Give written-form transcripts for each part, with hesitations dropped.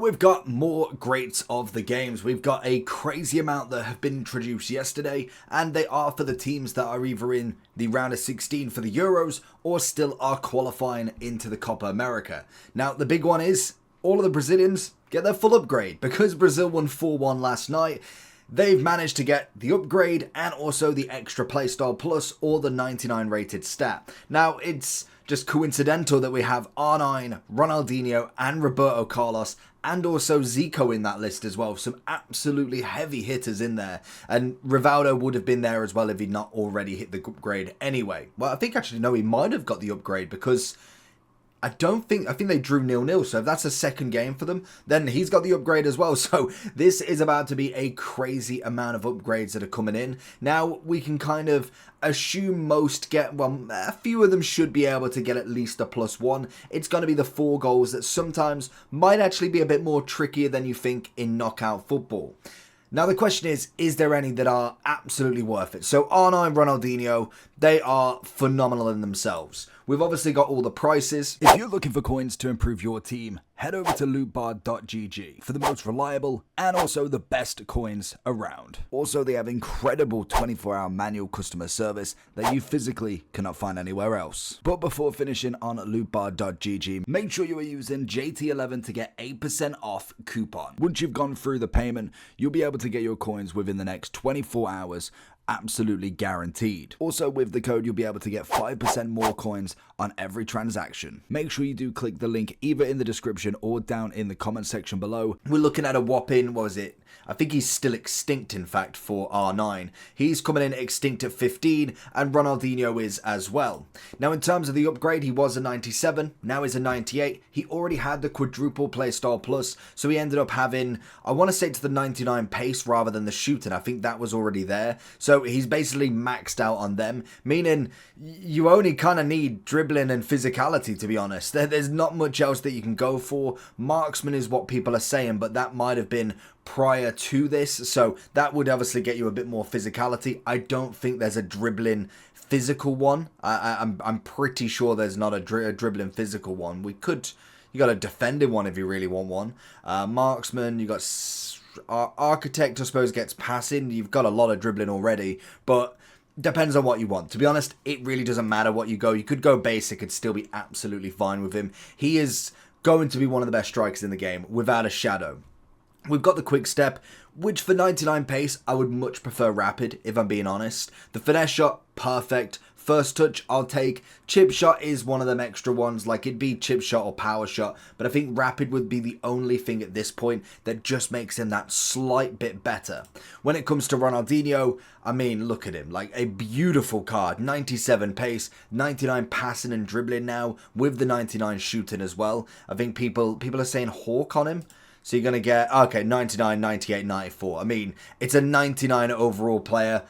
we've got more greats of the games. We've got a crazy amount that have been introduced yesterday, and they are for the teams that are either in the round of 16 for the Euros or still are qualifying into the Copa America. Now, the big one is all of the Brazilians get their full upgrade. Because Brazil won 4-1 last night, they've managed to get the upgrade and also the extra playstyle plus or the 99 rated stat. Now, it's just coincidental that we have R9, Ronaldinho and Roberto Carlos and also Zico in that list as well. Some absolutely heavy hitters in there. And Rivaldo would have been there as well if he'd not already hit the upgrade anyway. Well, I think actually, no, he might have got the upgrade because I think they drew 0-0, so if that's a second game for them, then he's got the upgrade as well. So this is about to be a crazy amount of upgrades that are coming in. Now, we can kind of assume most get, well, a few of them should be able to get at least a +1. It's going to be the 4 goals that sometimes might actually be a bit more trickier than you think in knockout football. Now the question is there any that are absolutely worth it? So R9, Ronaldinho, they are phenomenal in themselves. We've obviously got all the prices. If you're looking for coins to improve your team, head over to lootbar.gg for the most reliable and also the best coins around. Also, they have incredible 24-hour manual customer service that you physically cannot find anywhere else. But before finishing on lootbar.gg, make sure you are using JT11 to get 8% off coupon. Once you've gone through the payment, you'll be able to get your coins within the next 24 hours. Absolutely guaranteed. Also, with the code, you'll be able to get 5% more coins on every transaction. Make sure you do click the link either in the description or down in the comment section below. We're looking at a whopping, what was it? I think he's still extinct, in fact, for R9. He's coming in extinct at 15, and Ronaldinho is as well. Now, in terms of the upgrade, he was a 97, now he's a 98. He already had the quadruple playstyle plus, so he ended up having, I want to say, to the 99 pace rather than the shooting. I think that was already there. So he's basically maxed out on them, meaning you only kind of need dribbling and physicality, to be honest. There's not much else that you can go for. Marksman is what people are saying, but that might have been prior to this, so that would obviously get you a bit more physicality. I don't think there's a dribbling physical one. I'm pretty sure there's not a dribbling physical one. You got a defending one if you really want one. Marksman, you got Architect, I suppose, gets passing. You've got a lot of dribbling already, but depends on what you want. To be honest, it really doesn't matter what you go. You could go basic and still be absolutely fine with him. He is going to be one of the best strikers in the game, without a shadow. We've got the quick step, which for 99 pace, I would much prefer rapid, if I'm being honest. The finesse shot, perfect. First touch, I'll take. Chip shot is one of them extra ones, like it'd be chip shot or power shot, but I think rapid would be the only thing at this point that just makes him that slight bit better. When it comes to Ronaldinho, I mean, look at him, like a beautiful card. 97 pace, 99 passing and dribbling now, with the 99 shooting as well. I think people are saying hawk on him. So you're going to get, okay, 99, 98, 94. I mean, it's a 99 overall player.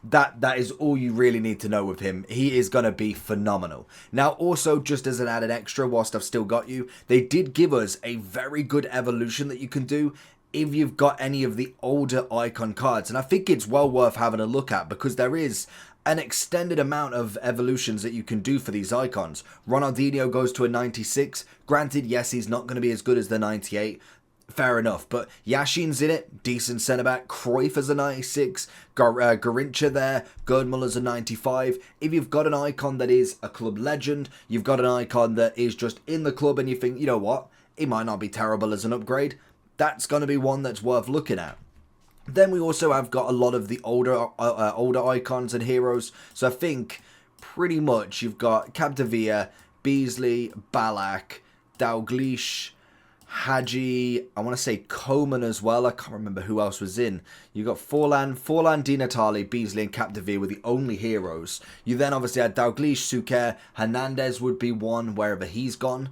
That is all you really need to know with him. He is going to be phenomenal. Now, also, just as an added extra, whilst I've still got you, they did give us a very good evolution that you can do if you've got any of the older icon cards. And I think it's well worth having a look at because there is an extended amount of evolutions that you can do for these icons. Ronaldinho goes to a 96. Granted, yes, he's not going to be as good as the 98. Fair enough, but Yashin's in it, decent centre-back. Cruyff is a 96, Garrincha there, Gerdmuller's a 95. If you've got an icon that is a club legend, you've got an icon that is just in the club and you think, you know what, it might not be terrible as an upgrade, that's going to be one that's worth looking at. Then we also have got a lot of the older icons and heroes, so I think pretty much you've got Capdevia, Beasley, Ballack, Dalglish, Hadji, I want to say Coman as well. I can't remember who else was in. You got Forlan, Di Natale, Beasley and Capdevia were the only heroes. You then obviously had Dalglish, Suker, Hernandez would be one wherever he's gone.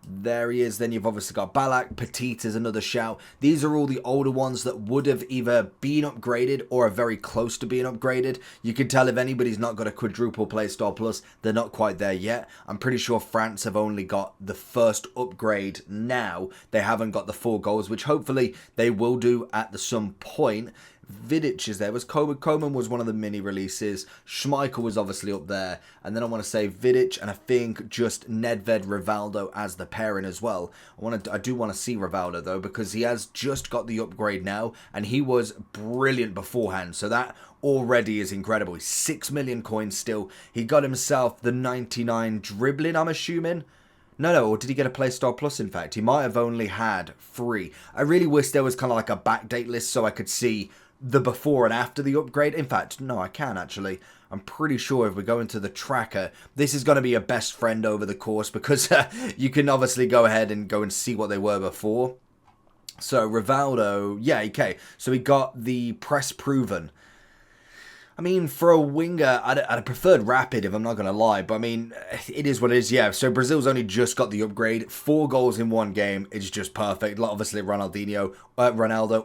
There he is. Then you've obviously got Ballack, Petit is another shout. These are all the older ones that would have either been upgraded or are very close to being upgraded. You can tell if anybody's not got a quadruple playstyle plus, they're not quite there yet. I'm pretty sure France have only got the first upgrade now. They haven't got the 4 goals, which hopefully they will do at some point. Vidic is there. Was Coman was one of the mini releases. Schmeichel was obviously up there. And then I want to say Vidic, and I think just Nedved, Rivaldo as the pairing as well. I do want to see Rivaldo though, because he has just got the upgrade now, and he was brilliant beforehand. So that already is incredible. He's 6 million coins still. He got himself the 99 dribbling, I'm assuming. No, or did he get a Playstyle Plus, in fact? He might have only had 3. I really wish there was kind of like a backdate list so I could see the before and after the upgrade. In fact, no, I can actually. I'm pretty sure if we go into the tracker, this is going to be a best friend over the course, because you can obviously go ahead and go and see what they were before. So, Rivaldo, yeah, okay. So he got the press proven. I mean, for a winger, I'd have preferred Rapid, if I'm not going to lie. But, I mean, it is what it is, yeah. So, Brazil's only just got the upgrade. 4 goals in one game is just perfect. Obviously, Ronaldo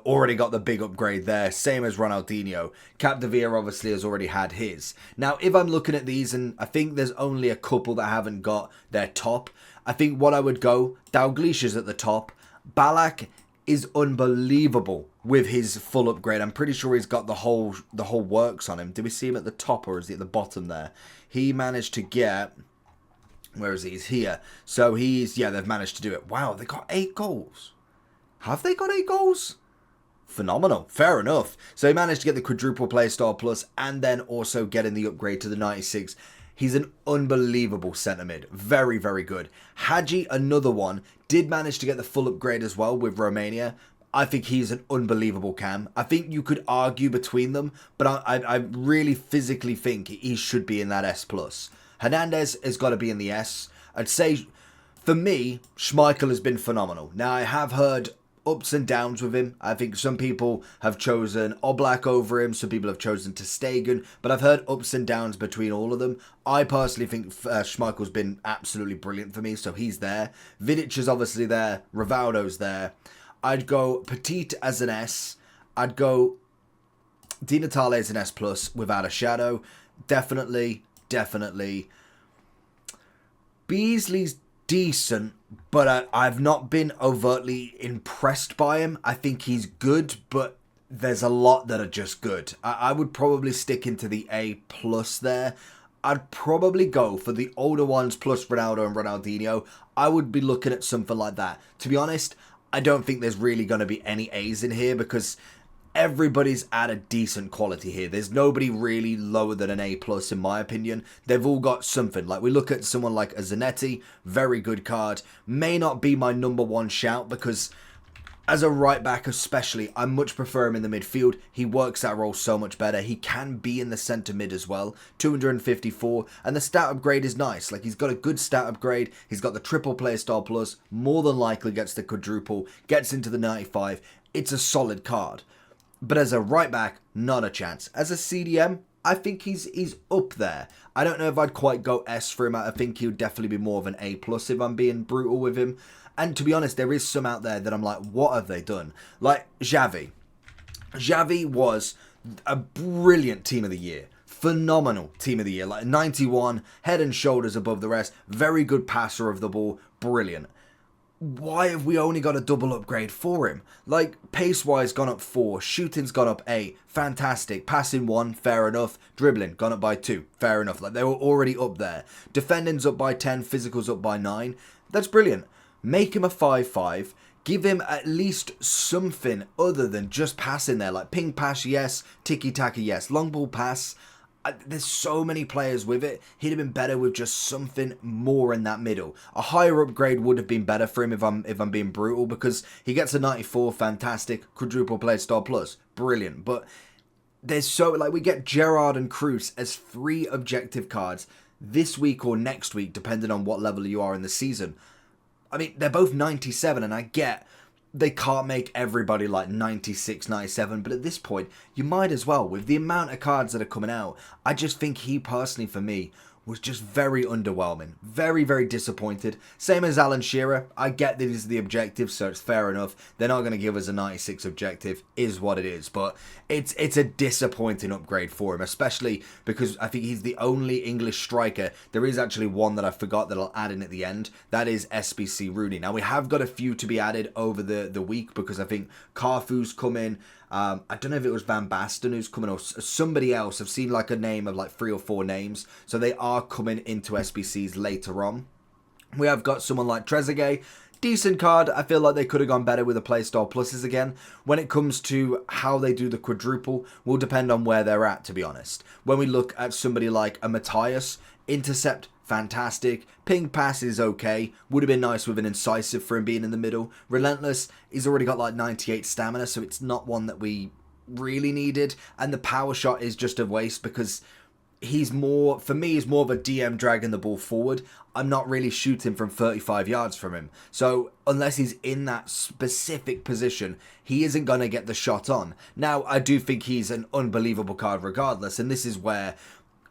already got the big upgrade there. Same as Ronaldinho. Capdevila obviously has already had his. Now, if I'm looking at these, and I think there's only a couple that haven't got their top, I think what I would go, Dalglish is at the top. Ballack is unbelievable with his full upgrade. I'm pretty sure he's got the whole works on him. Did we see him at the top, or is he at the bottom there? He managed to get... Where is he? He's here. So he's... Yeah, they've managed to do it. Wow, they got 8 goals. Have they got 8 goals? Phenomenal. Fair enough. So he managed to get the quadruple Playstyle Plus and then also getting the upgrade to the 96. He's an unbelievable centre mid. Very, very good. Hadji, another one, did manage to get the full upgrade as well with Romania. I think he's an unbelievable cam. I think you could argue between them, but I really physically think he should be in that S+. Hernandez has got to be in the S. I'd say, for me, Schmeichel has been phenomenal. Now, I have heard ups and downs with him. I think some people have chosen Oblak over him. Some people have chosen ter Stegen. But I've heard ups and downs between all of them. I personally think Schmeichel's been absolutely brilliant for me. So he's there. Vidic is obviously there. Rivaldo's there. I'd go Petit as an S. I'd go Di Natale as an S+, without a shadow. Definitely. Beasley's decent, but I've not been overtly impressed by him. I think he's good, but there's a lot that are just good. I would probably stick into the A+ there. I'd probably go for the older ones plus Ronaldo and Ronaldinho. I would be looking at something like that. To be honest, I don't think there's really going to be any A's in here, because everybody's at a decent quality here. There's nobody really lower than an A+, in my opinion. They've all got something. Like, we look at someone like a Zanetti, very good card. May not be my number one shout, because as a right back especially, I much prefer him in the midfield. He works that role so much better. He can be in the centre mid as well. 254, and the stat upgrade is nice. Like, he's got a good stat upgrade. He's got the triple Playstyle Plus. More than likely gets the quadruple, gets into the 95. It's a solid card. But as a right back, not a chance. As a CDM, I think he's up there. I don't know if I'd quite go S for him. I think he would definitely be more of an A+ if I'm being brutal with him. And to be honest, there is some out there that I'm like, what have they done? Like Xavi. Xavi was a brilliant team of the year. Phenomenal team of the year. Like 91, head and shoulders above the rest. Very good passer of the ball. Brilliant. Why have we only got a double upgrade for him? Like, pace-wise, gone up 4. Shooting's gone up 8. Fantastic. Passing 1, fair enough. Dribbling, gone up by 2. Fair enough. Like, they were already up there. Defending's up by 10. Physical's up by 9. That's brilliant. Make him a 5-5. Give him at least something other than just passing there. Like, ping pass, yes. Tiki-taka, yes. Long ball pass. There's so many players with it. He'd have been better with just something more in that middle. A higher upgrade would have been better for him if I'm being brutal, because he gets a 94, fantastic. Quadruple Playstyle Plus, brilliant. But there's so, like, we get Gerrard and Kroos as free objective cards this week or next week, depending on what level you are in the season. I mean, they're both 97, and I get they can't make everybody like 96, 97, but at this point, you might as well. With the amount of cards that are coming out, I just think he personally, for me, was just very underwhelming. Very, very disappointed. Same as Alan Shearer. I get that he's the objective, so it's fair enough. They're not going to give us a 96 objective, is what it is. But it's a disappointing upgrade for him, especially because I think he's the only English striker. There is actually one that I forgot that I'll add in at the end. That is SBC Rooney. Now, we have got a few to be added over the week, because I think Carfu's come in. I don't know if it was Van Basten who's coming or somebody else. I've seen like a name of like 3 or 4 names. So they are coming into SBCs later on. We have got someone like Trezeguet. Decent card. I feel like they could have gone better with the Playstyle Pluses again. When it comes to how they do the quadruple, will depend on where they're at, to be honest. When we look at somebody like a Matthias, intercept, fantastic. Ping pass is okay. Would have been nice with an incisive for him being in the middle. Relentless, he's already got like 98 stamina, so it's not one that we really needed. And the power shot is just a waste because he's more, for me, he's more of a DM dragging the ball forward. I'm not really shooting from 35 yards from him. So unless he's in that specific position, he isn't going to get the shot on. Now, I do think he's an unbelievable card regardless. And this is where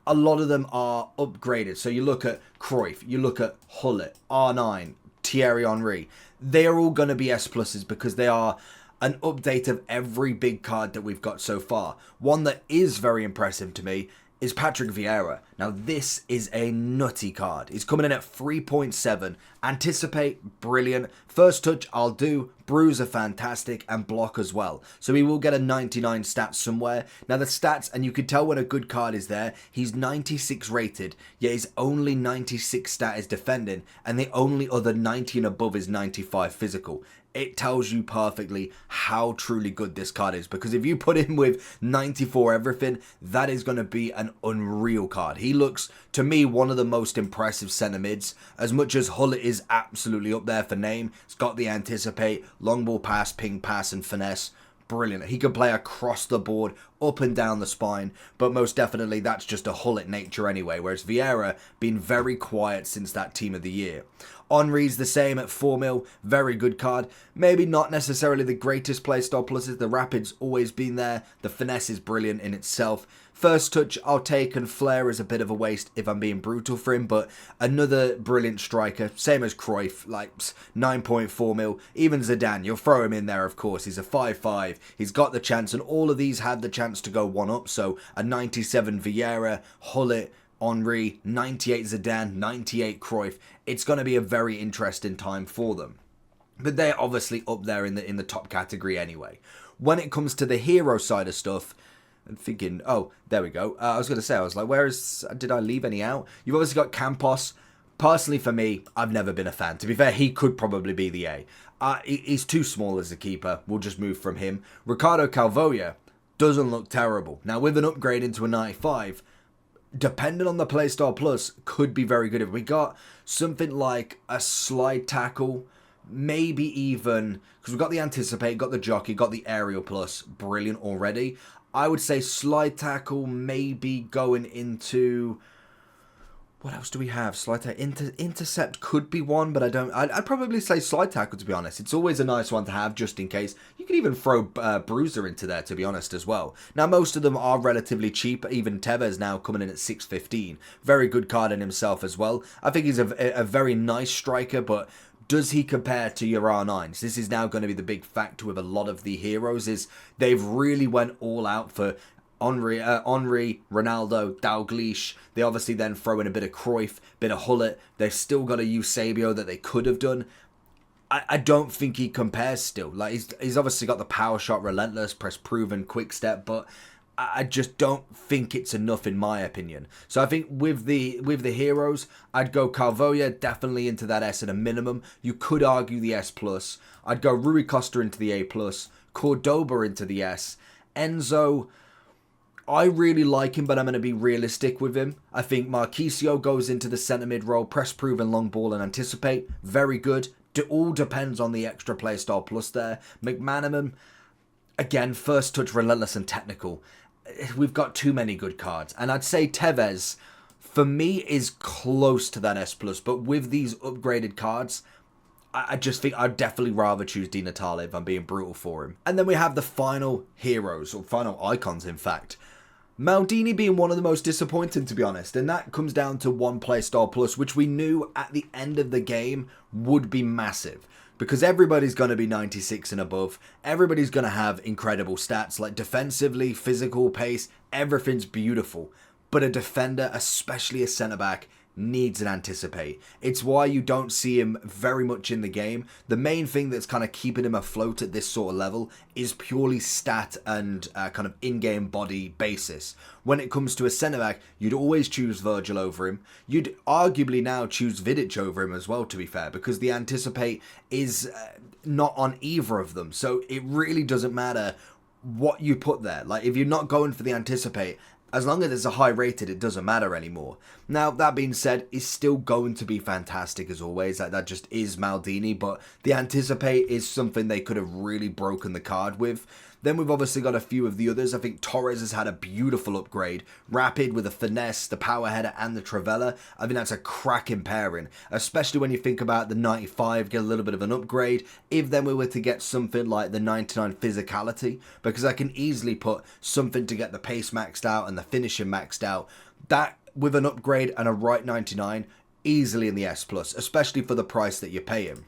a lot of them are upgraded. So you look at Cruyff, you look at Hullet, R9, Thierry Henry. They are all going to be S pluses because they are an update of every big card that we've got so far. One that is very impressive to me is Patrick Vieira. Now this is a nutty card. He's coming in at 3.7. Anticipate, brilliant. First touch, I'll do. Bruiser, fantastic. And block as well. So he will get a 99 stats somewhere. Now the stats, and you can tell when a good card is there, he's 96 rated, yet his only 96 stat is defending, and the only other 90 and above is 95 physical. It tells you perfectly how truly good this card is, because if you put him with 94 everything, that is going to be an unreal card. He looks, to me, one of the most impressive centre mids. As much as Hullet is absolutely up there for name, it's got the anticipate, long ball pass, ping pass and finesse. Brilliant. He can play across the board, up and down the spine, but most definitely that's just a Hullet nature anyway, whereas Vieira been very quiet since that team of the year. Henry's the same at 4 mil, very good card. Maybe not necessarily the greatest playstyle pluses, the rapid's always been there, the finesse is brilliant in itself. First touch I'll take, and flair is a bit of a waste if I'm being brutal for him, but another brilliant striker, same as Cruyff, like 9.4 mil. Even Zidane, you'll throw him in there of course, he's a 5.5, he's got the chance, and all of these had the chance to go 1 up, so a 97 Vieira, Hullet, Henry, 98 Zidane, 98 Cruyff. It's going to be a very interesting time for them. But they're obviously up there in the top category anyway. When it comes to the hero side of stuff, I'm thinking, oh, there we go. I was going to say, I was like, did I leave any out? You've obviously got Campos. Personally, for me, I've never been a fan. To be fair, he could probably be the A. He's too small as a keeper. We'll just move from him. Ricardo Calvoia doesn't look terrible. Now, with an upgrade into a 95, depending on the Playstyle Plus, could be very good. If we got something like a slide tackle, maybe even, because we've got the anticipate, got the jockey, got the aerial plus, brilliant already. I would say slide tackle maybe going into, what else do we have? Slide tackle, intercept could be one, but I'd probably say slide tackle, to be honest. It's always a nice one to have just in case. You could even throw Bruiser into there, to be honest, as well. Now, most of them are relatively cheap. Even Tevez now coming in at 615. Very good card in himself as well. I think he's a very nice striker, but does he compare to your R9s? This is now going to be the big factor with a lot of the heroes, is they've really went all out for Henry, Ronaldo, Dalglish. They obviously then throw in a bit of Cruyff, bit of Hullet. They've still got a Eusebio that they could have done. I don't think he compares still. Like he's obviously got the power shot, relentless, press proven, quick step, but I just don't think it's enough in my opinion. So I think with the heroes, I'd go Calvoia definitely into that S at a minimum. You could argue the S plus. I'd go Rui Costa into the A plus, Cordoba into the S, Enzo. I really like him, but I'm going to be realistic with him. I think Marquisio goes into the centre mid role, press proven, long ball and anticipate. Very good. It all depends on the extra playstyle plus there. McManaman, again, first touch, relentless and technical. We've got too many good cards. And I'd say Tevez, for me, is close to that S+. But with these upgraded cards, I just think I'd definitely rather choose Di Natale if I'm being brutal for him. And then we have the final heroes, or final icons, in fact. Maldini being one of the most disappointing, to be honest. And that comes down to one playstyle plus, which we knew at the end of the game would be massive. Because everybody's going to be 96 and above. Everybody's going to have incredible stats, like defensively, physical, pace. Everything's beautiful. But a defender, especially a centre-back, needs an Anticipate. It's why you don't see him very much in the game. The main thing that's kind of keeping him afloat at this sort of level is purely stat and kind of in-game body basis. When it comes to a centre-back, you'd always choose Virgil over him. You'd arguably now choose Vidic over him as well, to be fair, because the Anticipate is not on either of them. So it really doesn't matter what you put there. Like, if you're not going for the Anticipate, as long as it's a high rated, it doesn't matter anymore. Now, that being said, it's still going to be fantastic as always. That just is Maldini, but the Anticipate is something they could have really broken the card with. Then we've obviously got a few of the others. I think Torres has had a beautiful upgrade. Rapid with the finesse, the power header, and the Trivela. I think that's a cracking pairing, especially when you think about the 95, get a little bit of an upgrade. If then we were to get something like the 99 physicality, because I can easily put something to get the pace maxed out and the finishing maxed out. That, with an upgrade and a right 99, easily in the S+, especially for the price that you're paying.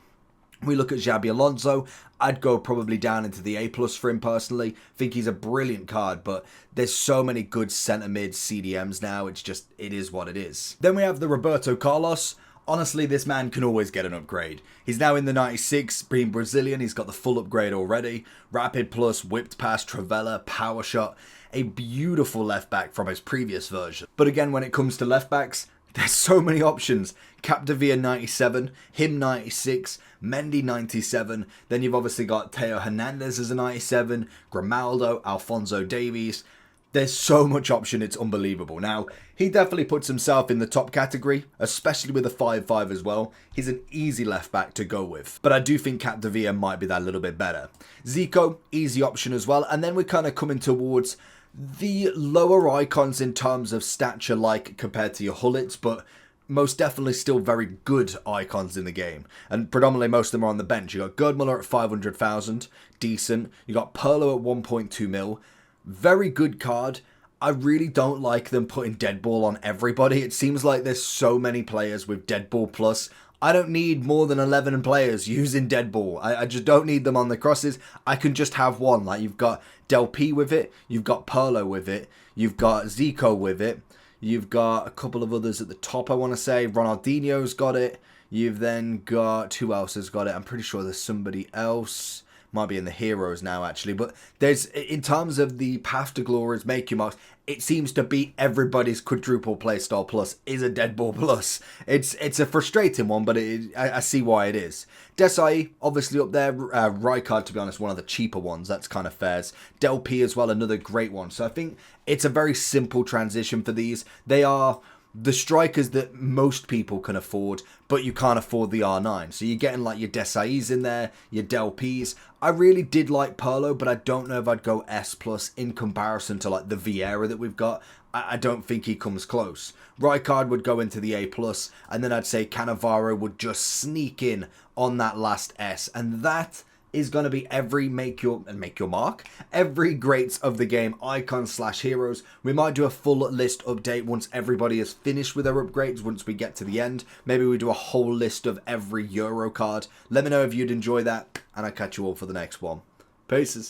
We look at Xabi Alonso, I'd go probably down into the A+ for him personally. Think he's a brilliant card, but there's so many good centre mid CDMs now, it is what it is. Then we have the Roberto Carlos. Honestly, this man can always get an upgrade. He's now in the 96, being Brazilian, he's got the full upgrade already. Rapid plus, whipped pass, Trivela, power shot. A beautiful left back from his previous version. But again, when it comes to left backs, there's so many options. Capdevia 97, him 96, Mendy 97. Then you've obviously got Theo Hernandez as a 97, Grimaldo, Alphonso Davies. There's so much option, it's unbelievable. Now, he definitely puts himself in the top category, especially with a 5-5 as well. He's an easy left back to go with. But I do think Capdevia might be that little bit better. Zico, easy option as well. And then we're kind of coming towards the lower icons in terms of stature, like compared to your Hullits, but most definitely still very good icons in the game. And predominantly most of them are on the bench. You got Gerdmuller at 500,000, decent. You got Pirlo at 1.2 mil, very good card. I really don't like them putting Deadball on everybody. It seems like there's so many players with Deadball plus. I don't need more than 11 players using Deadball. I just don't need them on the crosses. I can just have one. Like, you've got Del P with it, you've got Pirlo with it, you've got Zico with it, you've got a couple of others at the top, I want to say. Ronaldinho's got it. You've then got, who else has got it? I'm pretty sure there's somebody else. Might be in the heroes now, actually. But there's, in terms of the path to glories, make your marks, it seems to be everybody's quadruple playstyle plus is a Deadball plus. It's a frustrating one, but I see why it is. Desai, obviously up there. Rijkaard, to be honest, one of the cheaper ones. That's kind of fairs. Del P as well, another great one. So I think it's a very simple transition for these. They are the strikers that most people can afford, but you can't afford the R9. So you're getting like your Desai's in there, your Del P's. I really did like Pirlo, but I don't know if I'd go S+ in comparison to like the Vieira that we've got. I don't think he comes close. Rijkaard would go into the A+, and then I'd say Cannavaro would just sneak in on that last S, and that is going to be every make your mark, every greats of the game icons / heroes. We might do a full list update once everybody is finished with their upgrades, once we get to the end. Maybe we do a whole list of every Euro card. Let me know if you'd enjoy that, and I'll catch you all for the next one. Peace.